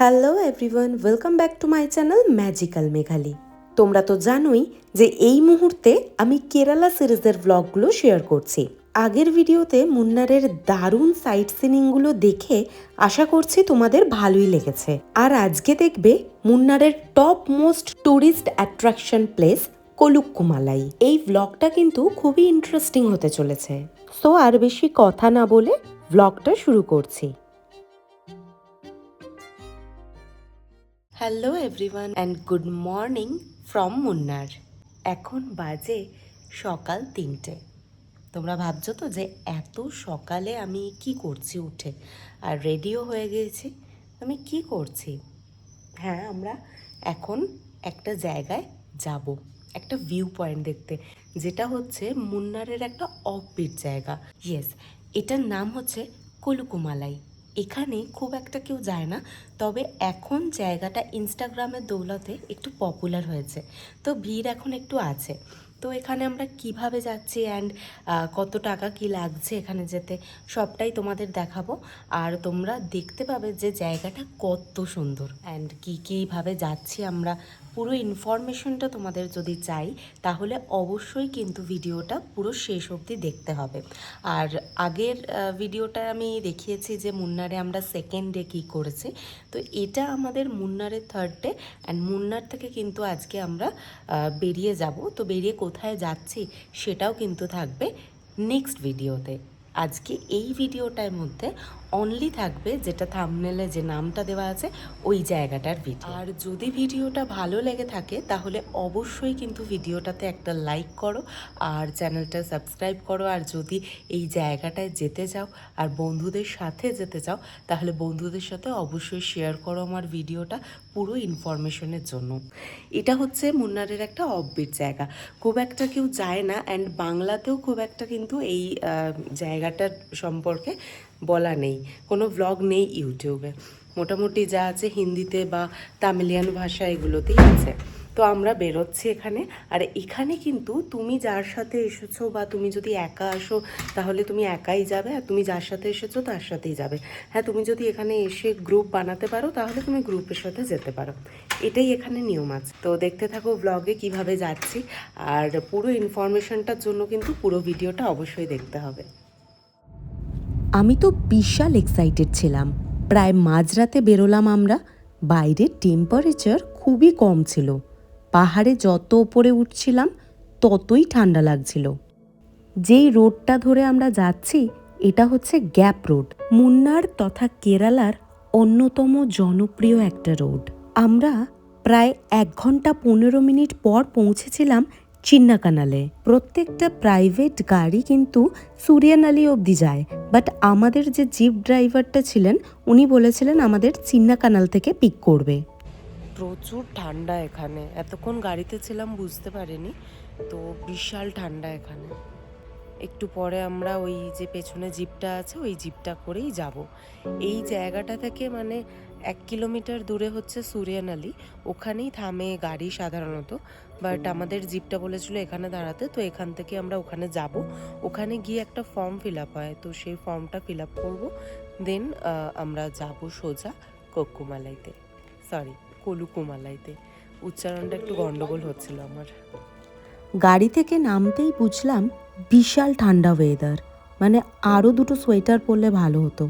Hello everyone, welcome back to my channel magical Meghali. তোমরা তো জানোই যে এই মুহূর্তে আমি কেরালা সিরিজের ব্লগগুলো শেয়ার করছি। আগের ভিডিওতে মুন্নারের দারুণ সাইট সিনিংগুলো দেখে আশা করছি তোমাদের ভালোই লেগেছে। আর আজকে দেখবে মুন্নারের top most tourist attraction place Kolukkumalai. এই ব্লগটা কিন্তু খুবই ইন্টারেস্টিং হতে চলেছে। সো আর বেশি কথা না বলে ব্লগটা শুরু করছি। Hello everyone and good morning from Munnar. এখন বাজে সকাল 3টে। তোমরা ভাবছো তো যে এত সকালে আমি কি করছি উঠে, আর রেডিও হয়ে গিয়েছি। আমি কি করছি? হ্যাঁ, আমরা এখন একটা জায়গায় যাব, একটা ভিউ পয়েন্ট দেখতে, যেটা হচ্ছে মুন্নারের একটা অফবিট জায়গা। ইয়েস, এটার নাম হচ্ছে কলুকুমালাই। এখানে খুব একটা কেউ যায় না, তবে এখন জায়গাটা ইনস্টাগ্রামের দৌলতে একটু পপুলার হয়েছে, তো ভিড় এখন একটু আছে। তো এখানে আমরা কিভাবে যাচ্ছি অ্যান্ড কত টাকা কি লাগছে এখানে যেতে, সবটাই তোমাদের দেখাবো। আর তোমরা দেখতে পাবে যে জায়গাটা কত সুন্দর অ্যান্ড কীভাবে যাচ্ছি আমরা, পুরো ইনফরমেশনটা তোমাদের যদি চাই তাহলে অবশ্যই কিন্তু ভিডিওটা পুরো শেষ অবধি দেখতে হবে। আর আগের ভিডিওটা আমি দেখিয়েছি যে মুন্নারে আমরা সেকেন্ড ডে কী করেছি, তো এটা আমাদের মুন্নারের থার্ড ডে অ্যান্ড মুন্নার থেকে কিন্তু আজকে আমরা বেরিয়ে যাব। তো বেরিয়ে কোথায় যাচ্ছি সেটাও কিন্তু থাকবে নেক্সট ভিডিওতে। আজকে এই ভিডিওটার মধ্যে অনলি থাকবে যেটা থাম্বনেলে যে নামটা দেওয়া আছে ওই জায়গাটার ভিডিও। আর যদি ভিডিওটা ভালো লেগে থাকে তাহলে অবশ্যই কিন্তু ভিডিওটাতে একটা লাইক করো আর চ্যানেলটা সাবস্ক্রাইব করো। আর যদি এই জায়গাটায় যেতে চাও আর বন্ধুদের সাথে যেতে চাও তাহলে বন্ধুদের সাথে অবশ্যই শেয়ার করো আমার ভিডিওটা পুরো ইনফরমেশনের জন্য। এটা হচ্ছে মুন্নারের একটা অফবিট জায়গা, খুব একটা কেউ যায় না অ্যান্ড বাংলাতেও খুব একটা কিন্তু এই জায়গাটার সম্পর্কে বলা নেই, কোনো ব্লগ নেই ইউটিউবে। মোটামুটি যা আছে হিন্দিতে বা তামিলিয়ান ভাষা এগুলোতেই আছে। তো আমরা বেরোচ্ছি এখানে। আর এখানে কিন্তু তুমি যার সাথে এসেছো বা তুমি যদি একা আসো তাহলে তুমি একাই যাবে, আর তুমি যার সাথে এসেছো তার সাথেই যাবে। হ্যাঁ, তুমি যদি এখানে এসে গ্রুপ বানাতে পারো তাহলে তুমি গ্রুপের সাথে যেতে পারো, এটাই এখানে নিয়ম আছে। তো দেখতে থাকো ব্লগে কিভাবে যাচ্ছি, আর পুরো ইনফরমেশনটার জন্য কিন্তু পুরো ভিডিওটা অবশ্যই দেখতে হবে। আমি তো বিশাল এক্সাইটেড ছিলাম। প্রায় মাঝরাতে বেরোলাম আমরা। বাইরের টেম্পারেচার খুবই কম ছিল। পাহাড়ে যত ওপরে উঠছিলাম ততই ঠান্ডা লাগছিল। যেই রোডটা ধরে আমরা যাচ্ছি এটা হচ্ছে গ্যাপ রোড, মুন্নার তথা কেরালার অন্যতম জনপ্রিয় একটা রোড। আমরা প্রায় 1 ঘন্টা 15 মিনিট পর পৌঁছেছিলাম চিন্নাকানালে। প্রত্যেকটা প্রাইভেট গাড়ি কিন্তু সুরিয়ানালি অবধি যায়, বাট আমাদের যে জিপ ড্রাইভারটা ছিলেন উনি বলেছিলেন আমাদের চিন্নাকানাল থেকে পিক করবে। প্রচুর ঠান্ডা এখানে, এতক্ষণ গাড়িতে ছিলাম বুঝতে পারিনি, তো বিশাল ঠান্ডা এখানে। একটু পরে আমরা ওই যে পেছনে জিপটা আছে ওই জিপটা করেই যাব। এই জায়গাটা থেকে মানে 1 কিলোমিটার দূরে হচ্ছে সুরিয়ানালি, ওখানেই থামে গাড়ি সাধারণত, বাট আমাদের জিপটা বলেছিল এখানে দাঁড়াতে, তো এখান থেকে আমরা ওখানে যাব। ওখানে গিয়ে একটা ফর্ম ফিল আপ হয়, তো সেই ফর্মটা ফিল আপ করবো, দেন আমরা যাব সোজা কলুকুমালাইতে, সরি কলুকুমালাইতে। উচ্চারণটা একটু গন্ডগোল হচ্ছিল আমার। গাড়ি থেকে নামতেই বুঝলাম বিশাল ঠান্ডা ওয়েদার, মানে আরও 2টো সোয়েটার পরলে ভালো হতো।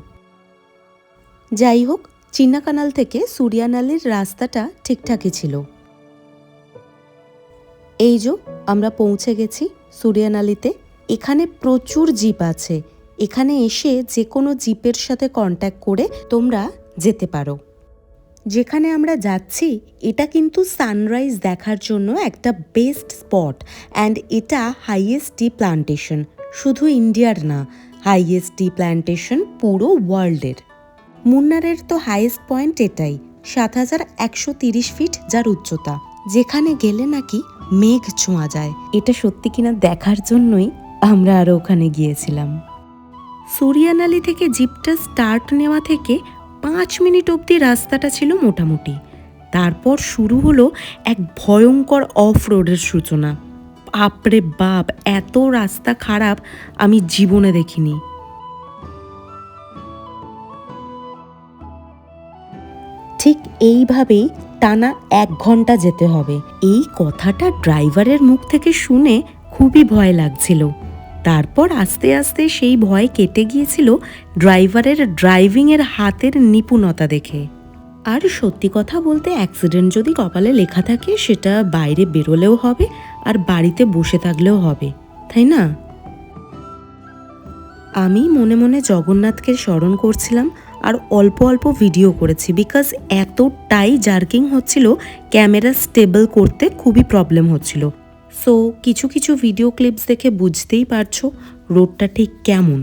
যাই হোক, চিন্নাকানাল থেকে সুরিয়ানালির রাস্তাটা ঠিকঠাকই ছিল। এই যে আমরা পৌঁছে গেছি সুরিয়ানালিতে। এখানে প্রচুর জিপ আছে, এখানে এসে যে কোনো জিপের সাথে কন্ট্যাক্ট করে তোমরা যেতে পারো। যেখানে আমরা যাচ্ছি এটা কিন্তু সানরাইজ দেখার জন্য একটা বেস্ট স্পট অ্যান্ড এটা হাইয়েস্ট টি প্লান্টেশন, শুধু ইন্ডিয়ার না, হাইয়েস্ট টি প্লান্টেশন পুরো ওয়ার্ল্ডের। মুন্নারের তো হাইয়েস্ট পয়েন্ট এটাই, 7130 ফিট যার উচ্চতা, যেখানে গেলে নাকি মেঘ ছোঁয়া যায়। এটা সত্যি কিনা দেখার জন্যই আমরা আরও ওখানে গিয়েছিলাম। সুরিয়ানালি থেকে জিপটা স্টার্ট নেওয়া থেকে 5 মিনিট অবধি রাস্তাটা ছিল মোটামুটি। তারপর শুরু হলো এক ভয়ঙ্কর অফ রোডের সূচনা। বাপরে বাপ, এত রাস্তা খারাপ আমি জীবনে দেখিনি। ঠিক এইভাবেই টানা 1 ঘন্টা যেতে হবে। এই কথাটা ড্রাইভারের মুখ থেকে শুনে খুবই ভয় লাগছিল। তারপর আস্তে আস্তে সেই ভয় কেটে গিয়েছিল ড্রাইভারের ড্রাইভিংয়ের হাতের নিপুণতা দেখে। আর সত্যি কথা বলতে অ্যাক্সিডেন্ট যদি কপালে লেখা থাকে সেটা বাইরে বেরোলেও হবে আর বাড়িতে বসে থাকলেও হবে, তাই না? আমি মনে মনে জগন্নাথকে স্মরণ করছিলাম আর অল্প অল্প ভিডিও করেছি, বিকজ এতটাই জার্কিং হচ্ছিল, ক্যামেরা স্টেবল করতে খুবই প্রবলেম হচ্ছিল। সো কিছু কিছু ভিডিও ক্লিপস দেখে বুঝতেই পারছো রোডটা ঠিক কেমন।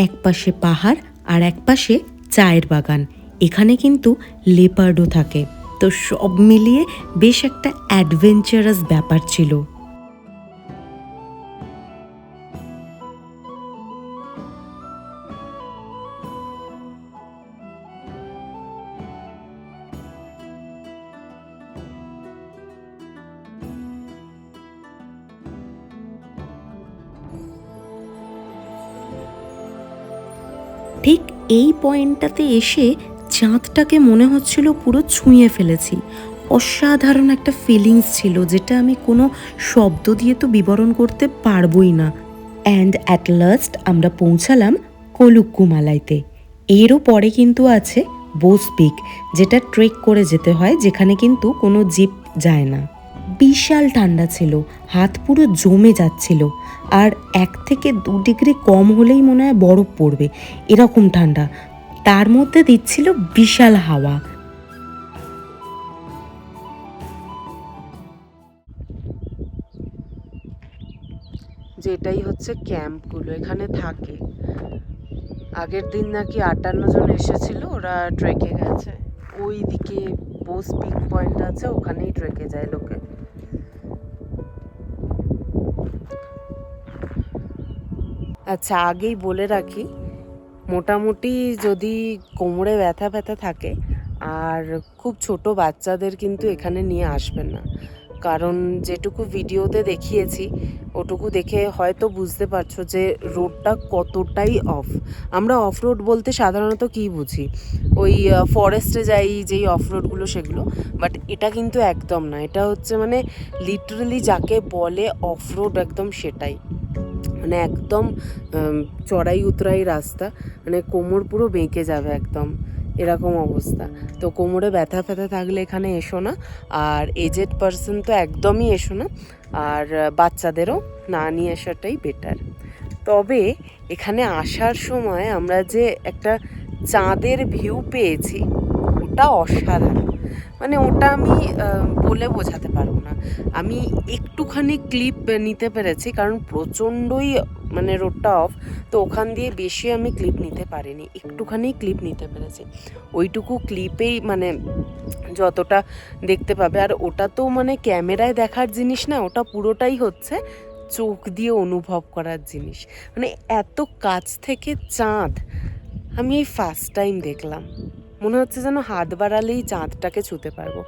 এক পাশে পাহাড় আর এক পাশে চায়ের বাগান, এখানে কিন্তু লেপার্ডও থাকে। তো সব মিলিয়ে বেশ একটা অ্যাডভেঞ্চারাস ব্যাপার ছিল। ঠিক এই পয়েন্টটাতে এসে চাঁদটাকে মনে হচ্ছিল পুরো ছুঁয়ে ফেলেছি। অসাধারণ একটা ফিলিংস ছিল, যেটা আমি কোনো শব্দ দিয়ে তো বিবরণ করতে পারবই না। অ্যান্ড অ্যাট লাস্ট আমরা পৌঁছালাম কলুক্কুমালাইতে। এরও পরে কিন্তু আছে বোস পিক, যেটা ট্রেক করে যেতে হয়, যেখানে কিন্তু কোনো জিপ যায় না। বিশাল ঠান্ডা ছিল, হাত পুরো জমে যাচ্ছিল, আর 1 থেকে 2 ডিগ্রি কম হলেই মনে হয় বরফ পড়বে, এরকম ঠান্ডা। তার মধ্যে দিচ্ছিল বিশাল হাওয়া। যেটাই হচ্ছে ক্যাম্পগুলো এখানে থাকে। আগের দিন নাকি 58 জন এসেছিল, ওরা ট্রেকে গেছে। ওই দিকে বোস পিক পয়েন্ট আছে, ওখানেই ট্রেকে যায় লোকে। আচ্ছা, আগেই বলে রাখি, মোটামুটি যদি কোমরে ব্যথা ব্যথা থাকে আর খুব ছোট বাচ্চাদের কিন্তু এখানে নিয়ে আসবেন না, কারণ যেটুকু ভিডিওতে দেখিয়েছি ওটুকু দেখে হয়তো বুঝতে পারছো যে রোডটা কতটাই অফ। আমরা অফ রোড বলতে সাধারণত কী বুঝি, ওই ফরেস্টে যাই যেই অফ রোডগুলো সেগুলো, বাট এটা কিন্তু একদম না। এটা হচ্ছে মানে লিটারালি যাকে বলে অফ রোড, একদম সেটাই। মানে একদম চড়াই উতরাই রাস্তা, মানে কোমর পুরো বেঁকে যাবে একদম, এরকম অবস্থা। তো কোমরে ব্যথা ফ্যাথা থাকলে এখানে এসো না, আর এজেড পারসন তো একদমই এসো না, আর বাচ্চাদেরও না নিয়ে আসাটাই বেটার। তবে এখানে আসার সময় আমরা যে একটা চাঁদের ভিউ পেয়েছি, ওটা অসাধারণ। মানে ওটা আমি বলে বোঝাতে পারবো না। আমি একটুখানি ক্লিপ নিতে পেরেছি, কারণ প্রচণ্ডই মানে রোডটা অফ, তো ওখান দিয়ে বেশি আমি ক্লিপ নিতে পারিনি, একটুখানি ক্লিপ নিতে পেরেছি। ওইটুকু ক্লিপেই মানে যতটা দেখতে পাবে। আর ওটা তো মানে ক্যামেরায় দেখার জিনিস না, ওটা পুরোটাই হচ্ছে চোখ দিয়ে অনুভব করার জিনিস। মানে এত কাছ থেকে চাঁদ আমি এই ফার্স্ট টাইম দেখলাম। মনে হচ্ছে যেন হাত বাড়ালেই চাঁদটাকে ছুঁতে পারবো।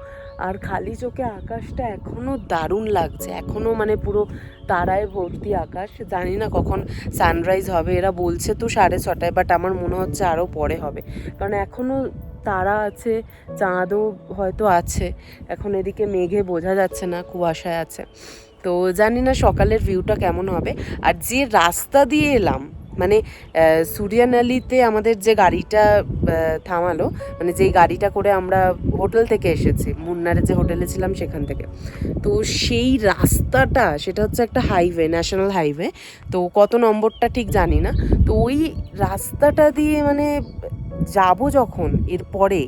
আর খালি চোখে আকাশটা এখনও দারুণ লাগছে, এখনও মানে পুরো তারায় ভর্তি আকাশ। জানি না কখন সানরাইজ হবে, এরা বলছে তো 6:30, বাট আমার মনে হচ্ছে আরও পরে হবে, কারণ এখনও তারা আছে, চাঁদও হয়তো আছে। এখন এদিকে মেঘে বোঝা যাচ্ছে না, কুয়াশায় আছে। তো জানি না সকালের ভিউটা কেমন হবে। আর যে রাস্তা দিয়ে এলাম, মানে সুরিয়ানালিতে আমাদের যে গাড়িটা থামালো, মানে যেই গাড়িটা করে আমরা হোটেল থেকে এসেছি, মুন্নারে যে হোটেলে ছিলাম সেখান থেকে, তো সেই রাস্তাটা সেটা হচ্ছে একটা হাইওয়ে, ন্যাশনাল হাইওয়ে। তো কত নম্বরটা ঠিক জানি না। তো ওই রাস্তাটা দিয়ে মানে যাবো যখন এরপরে,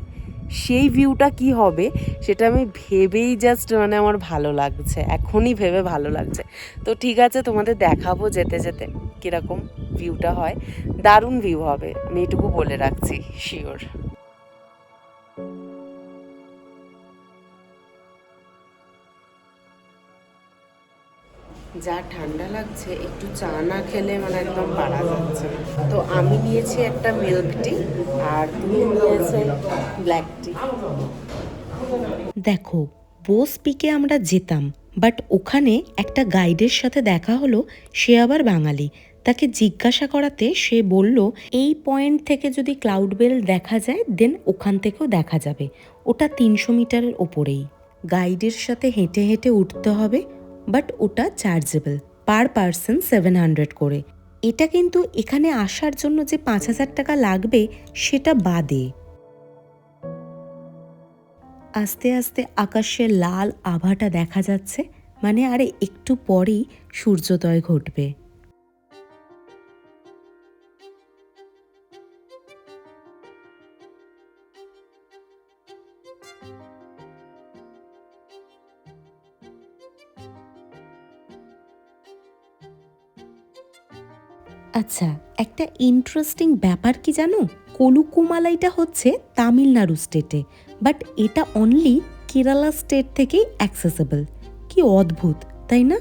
সেই ভিউটা কি হবে সেটা আমি ভেবেই জাস্ট মানে আমার ভালো লাগছে, এখনই ভেবে ভালো লাগছে। তো ঠিক আছে, তোমাদের দেখাবো যেতে যেতে কীরকম ভিউটা হয়। দারুণ ভিউ হবে, আমি এটুকু বলে রাখছি, শিওর। যা ঠান্ডা লাগছে, একটু চা না খেলে মানে একদম পারা যাচ্ছে না। তো আমি নিয়েছি একটা মিল্ক টি, আর তুমি নিয়েছো ব্ল্যাক টি। দেখো, বোস পিকে আমরা যেতাম, বাট ওখানে একটা গাইডের সাথে দেখা হলো, সে আবার বাঙালি। তাকে জিজ্ঞাসা করাতে সে বলল এই পয়েন্ট থেকে যদি ক্লাউড বেল্ট দেখা যায় দেন ওখান থেকেও দেখা যাবে, ওটা 300 মিটারের ওপরেই। গাইডের সাথে হেঁটে হেঁটে উঠতে হবে, বাট ওটা চার্জেবল, পার পারসন 700 করে। এটা কিন্তু এখানে আসার জন্য যে 5,000 টাকা লাগবে সেটা বাদে। আস্তে আস্তে আকাশে লাল আভাটা দেখা যাচ্ছে, মানে আরে একটু পরেই সূর্যোদয় ঘটবে। আচ্ছা, একটা ইন্টারেস্টিং ব্যাপার কি জানো, কলুকুমালাইটা হচ্ছে তামিলনাড়ু স্টেটে, বাট এটা অনলি কেরালা স্টেট থেকেই অ্যাক্সেসেবল। কি অদ্ভুত, তাই না?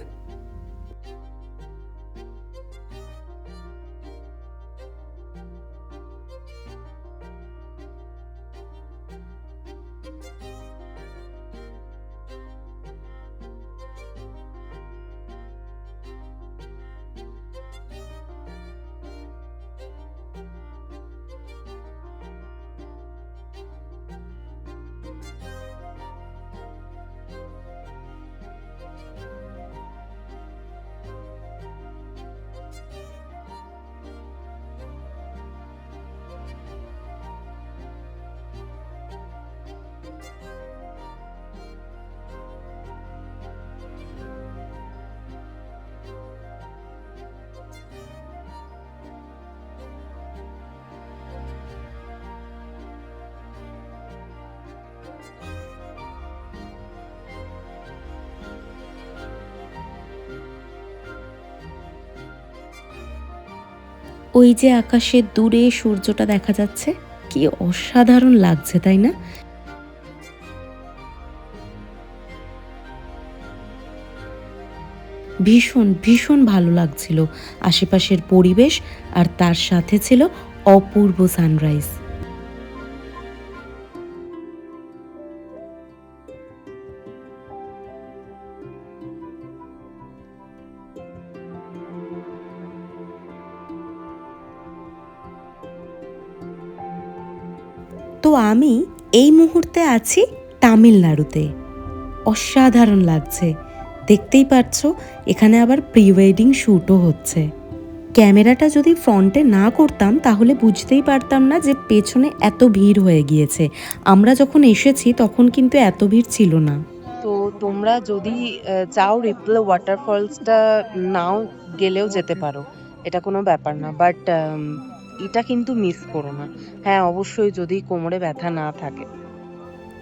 ওই যে আকাশে দূরে সূর্যটা দেখা যাচ্ছে, কি অসাধারণ লাগছে, তাই না? ভীষণ ভীষণ ভালো লাগছিল আশেপাশের পরিবেশ, আর তার সাথে ছিল অপূর্ব সানরাইজ। তো আমি এই মুহূর্তে আছি তামিলনাড়ুতে। অসাধারণ লাগছে, দেখতেই পাচ্ছ এখানে আবার প্রি ওয়েডিং শ্যুটও হচ্ছে। ক্যামেরাটা যদি ফ্রন্টে না করতাম তাহলে বুঝতেই পারতাম না যে পেছনে এত ভিড় হয়ে গিয়েছে। আমরা যখন এসেছি তখন কিন্তু এত ভিড় ছিল না। তো তোমরা যদি চাও রিপল ওয়াটারফলসটা নাও গেলেও যেতে পারো, এটা কোনো ব্যাপার না, বাট এটা কিন্তু মিস করো না। হ্যাঁ, অবশ্যই যদি কোমরে ব্যথা না থাকে।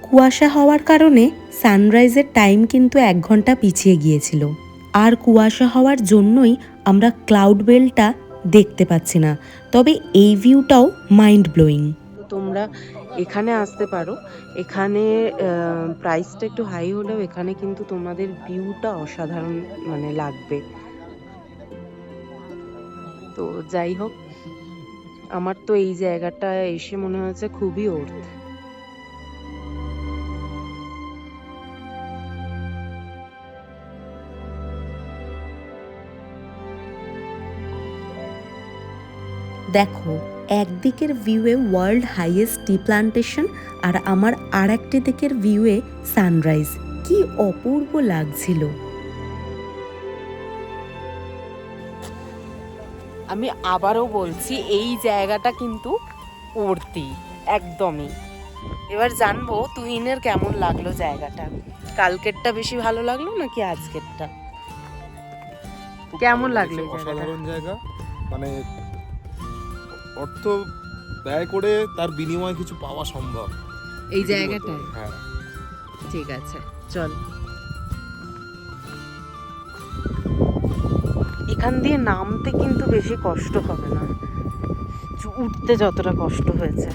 কুয়াশা হওয়ার কারণে সানরাইজের টাইম কিন্তু 1 ঘন্টা পিছিয়ে গিয়েছিল, আর কুয়াশা হওয়ার জন্যই আমরা ক্লাউড বেল্টটা দেখতে পাচ্ছি না। তবে এই ভিউটাও মাইন্ড ব্লোয়িং। তোমরা এখানে আসতে পারো, এখানে প্রাইসটা একটু হাই হলেও এখানে কিন্তু তোমাদের ভিউটা অসাধারণ মানে লাগবে। তো যাই হোক, আমার তো এই জায়গাটা এসে মনে হয়েছে খুবই ওর্থ। দেখো, একদিকের ভিউয়ে ওয়ার্ল্ড হাইয়েস্ট টি প্লান্টেশন, আর আমার আর একটি দিকের ভিউয়ে সানরাইজ। কি অপূর্ব লাগছিল। আমি আবারও বলছি, এই জায়গাটা কিন্তু উর্তি একদমই। এবার জানবো তুহিনের কেমন লাগলো জায়গাটা, কালকেরটা বেশি ভালো লাগলো নাকি আজকেরটা? কেমন লাগলো? অসাধারণ জায়গা, মানে অর্থ ব্যয় করে তার বিনিময়ে কিছু পাওয়া সম্ভব এই জায়গাটায়। হ্যাঁ, ঠিক আছে, চল। এখান দিয়ে নামতে কিন্তু বেশি কষ্ট হবে না, উঠতে যতটা কষ্ট হয়েছে।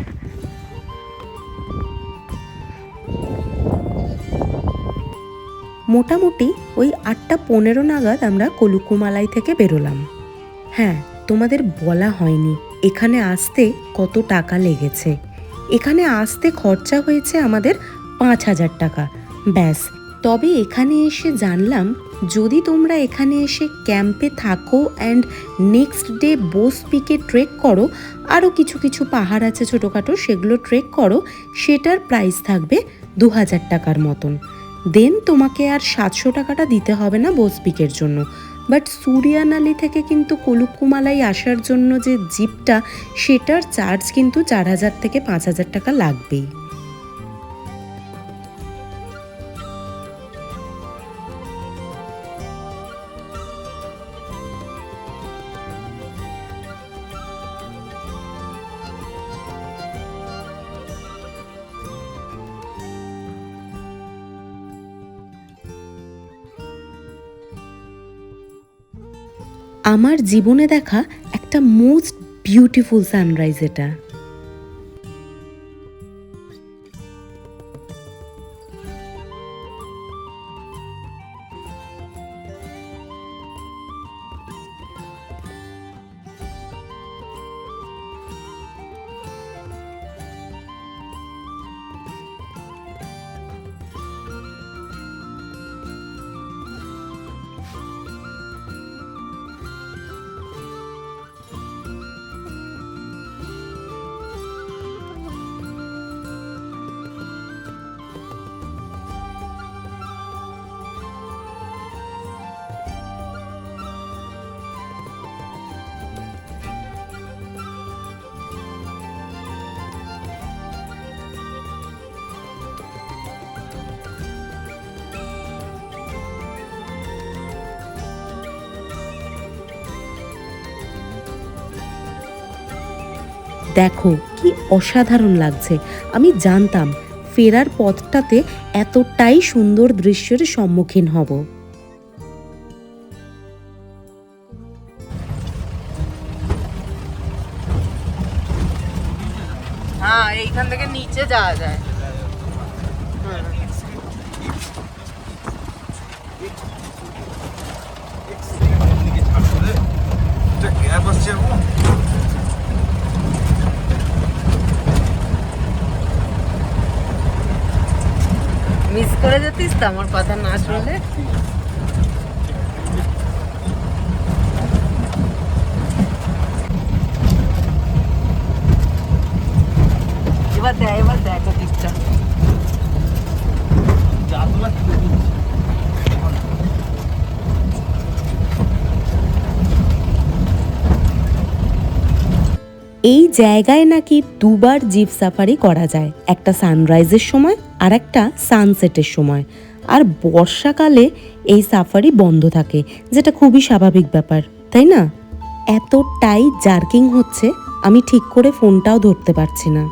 মোটামুটি ওই 8:15 নাগাদ আমরা কলুকুমালাই থেকে বেরোলাম। হ্যাঁ, তোমাদের বলা হয়নি এখানে আসতে কত টাকা লেগেছে। এখানে আসতে খরচা হয়েছে আমাদের 5,000 টাকা, ব্যাস। তবে এখানে এসে জানলাম যদি তোমরা এখানে এসে ক্যাম্পে থাকো অ্যান্ড নেক্সট ডে বোস পিকে ট্রেক করো, আরও কিছু কিছু পাহাড় আছে ছোটোখাটো, সেগুলো ট্রেক করো, সেটার প্রাইস থাকবে 2000 টাকার মতন। দেন তোমাকে আর 700 টাকাটা দিতে হবে না বোস পিকের জন্য। বাট সুরিয়ানালি থেকে কিন্তু কলুকুমালাই আসার জন্য যে জিপটা, সেটার চার্জ কিন্তু 4000 থেকে 5000 টাকা লাগবেই। আমার জীবনে দেখা একটা মোস্ট বিউটিফুল সানরাইজ এটা। দেখো কি অসাধারণ লাগছে। আমি জানতাম ফেরার পথটাতে এতটাই সুন্দর দৃশ্যের সম্মুখীন হব। হ্যাঁ, এইখান থেকে নিচে যাওয়া যায়। মিস করে যেতিস তো আমার কথা না শুনলে। এবার দেখো দিকটা। এই জায়গায় নাকি দুবার জিপ সাফারি করা যায়, একটা সানরাইজের সময় আর একটা সানসেটের সময়। আর বর্ষাকালে এই সাফারি বন্ধ থাকে, যেটা খুবই স্বাভাবিক ব্যাপার, তাই না? এতটাই জার্কিং হচ্ছে, আমি ঠিক করে ফোনটাও ধরতে পারছি না।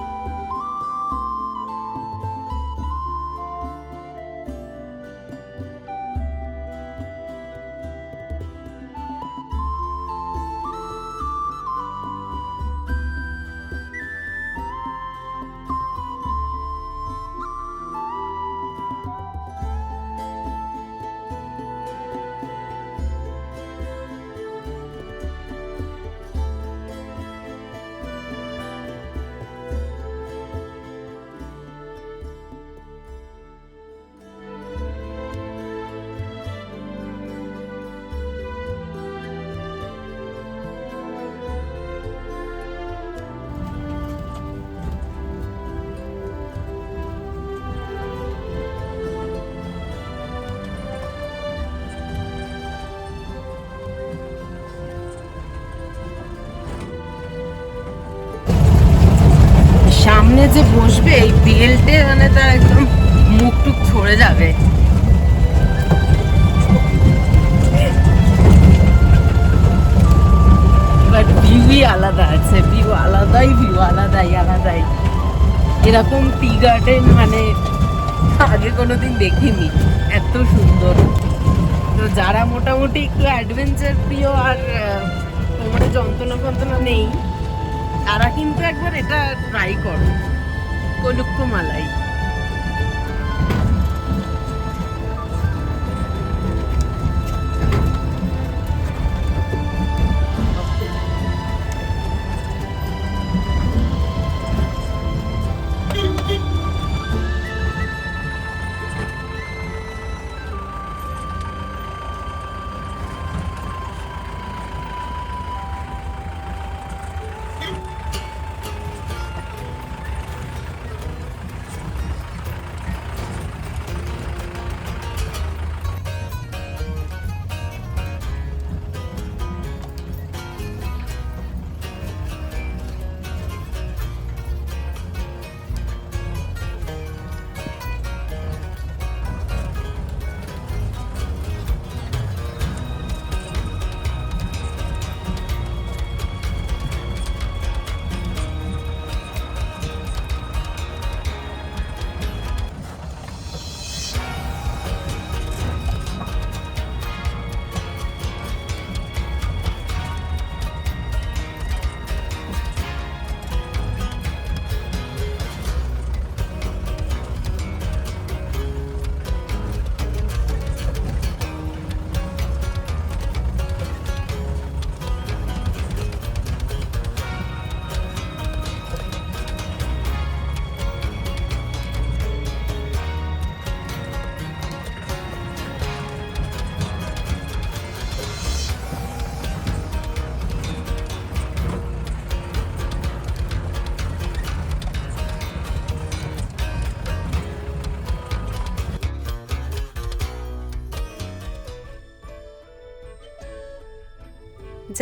সামনে যে বসবে এই বেল্টে, মানে তার একদম মুখ টুক ছড়ে যাবে। বাট ভিউই আলাদা আছে, ভিউ আলাদাই, ভিউ আলাদাই। এরকম টি গার্ডেন মানে আগে কোনোদিন দেখিনি, এত সুন্দর। তো যারা মোটামুটি একটু অ্যাডভেঞ্চার প্রিয় আর কোমরে যন্ত্রণা ফন্ত্রণা নেই, তারা কিন্তু একবার এটা ট্রাই করো, কলুকুমালাই।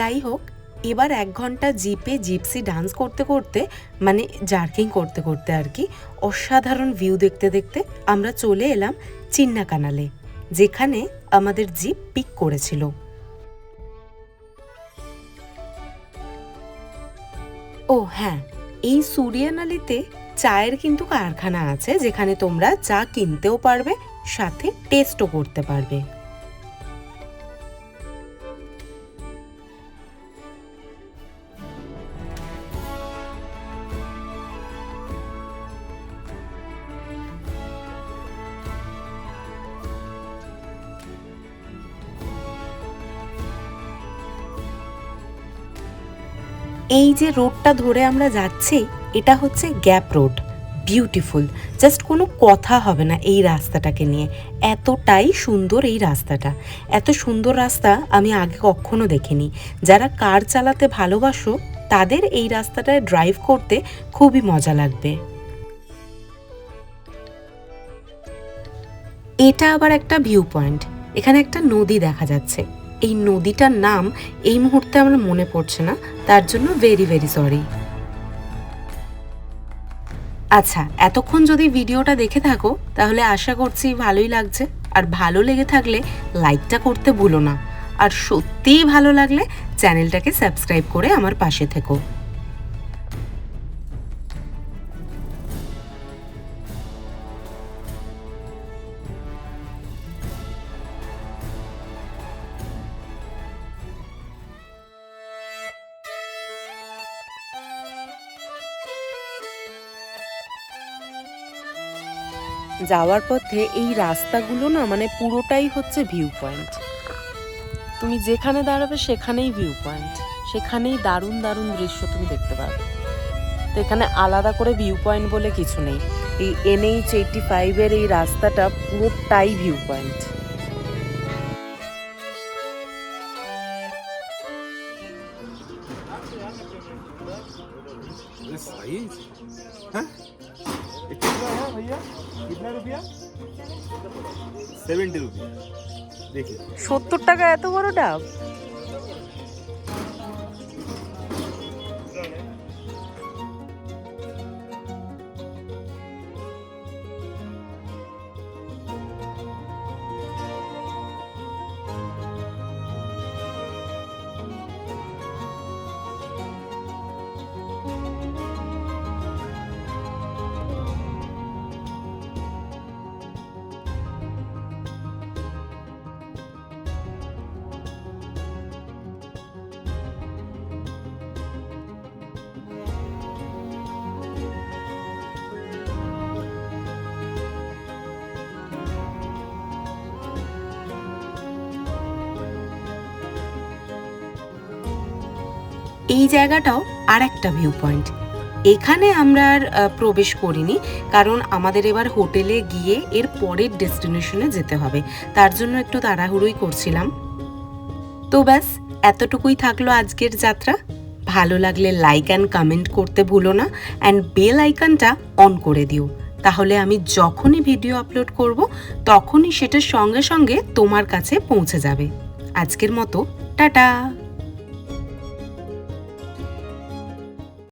যাই হোক, এবার 1 ঘন্টা জিপে জিপসি ডান্স করতে করতে, মানে জার্কিং করতে করতে আর কি, অসাধারণ ভিউ দেখতে দেখতে আমরা চলে এলাম চিন্না কানালে, যেখানে আমাদের জিপ পিক করেছিল। ও হ্যাঁ, এই সুরিয়ানালিতে চায়ের কিন্তু কারখানা আছে, যেখানে তোমরা চা কিনতেও পারবে, সাথে টেস্টও করতে পারবে। এই যে রোডটা ধরে আমরা যাচ্ছি, এটা হচ্ছে গ্যাপ রোড। বিউটিফুল, জাস্ট কোনো কথা হবে না এই রাস্তাটাকে নিয়ে। এতটাই সুন্দর এই রাস্তাটা, এত সুন্দর রাস্তা আমি আগে কখনো দেখিনি। যারা কার চালাতে ভালোবাসো তাদের এই রাস্তাটায় ড্রাইভ করতে খুবই মজা লাগবে। এটা আবার একটা ভিউ পয়েন্ট, এখানে একটা নদী দেখা যাচ্ছে। এই নদীটার নাম এই মুহূর্তে আমার মনে পড়ছে না, তার জন্য ভেরি ভেরি সরি। আচ্ছা, এতক্ষণ যদি ভিডিওটা দেখে থাকো তাহলে আশা করছি ভালোই লাগছে, আর ভালো লেগে থাকলে লাইকটা করতে ভুলো না, আর সত্যিই ভালো লাগলে চ্যানেলটাকে সাবস্ক্রাইব করে আমার পাশে থেকো। যাওয়ার পথে এই রাস্তাগুলো না, মানে পুরোটাই হচ্ছে ভিউ পয়েন্ট। তুমি যেখানে দাঁড়াবে সেখানেই ভিউ পয়েন্ট, সেখানেই দারুণ দারুণ দৃশ্য তুমি দেখতে পাবে। তো এখানে আলাদা করে ভিউ পয়েন্ট বলে কিছু নেই, এই NH85-এর এই রাস্তাটা পুরোটাই ভিউ পয়েন্ট। साइज हाँ कितना है भैया, कितना रुपया? 70 रुपया। देखिए 70 টাকা এত বড় ডাব? এই জায়গাটাও আর একটা ভিউ পয়েন্ট। এখানে আমরা আর প্রবেশ করিনি, কারণ আমাদের এবার হোটেলে গিয়ে এর পরের ডেস্টিনেশনে যেতে হবে, তার জন্য একটু তাড়াহুড়োই করছিলাম। তো ব্যাস এতটুকুই থাকলো আজকের যাত্রা। ভালো লাগলে লাইক অ্যান্ড কমেন্ট করতে ভুলো না, অ্যান্ড বেল আইকনটা অন করে দিও, তাহলে আমি যখনই ভিডিও আপলোড করব তখনই সেটা সঙ্গে সঙ্গে তোমার কাছে পৌঁছে যাবে। আজকের মতো টাটা।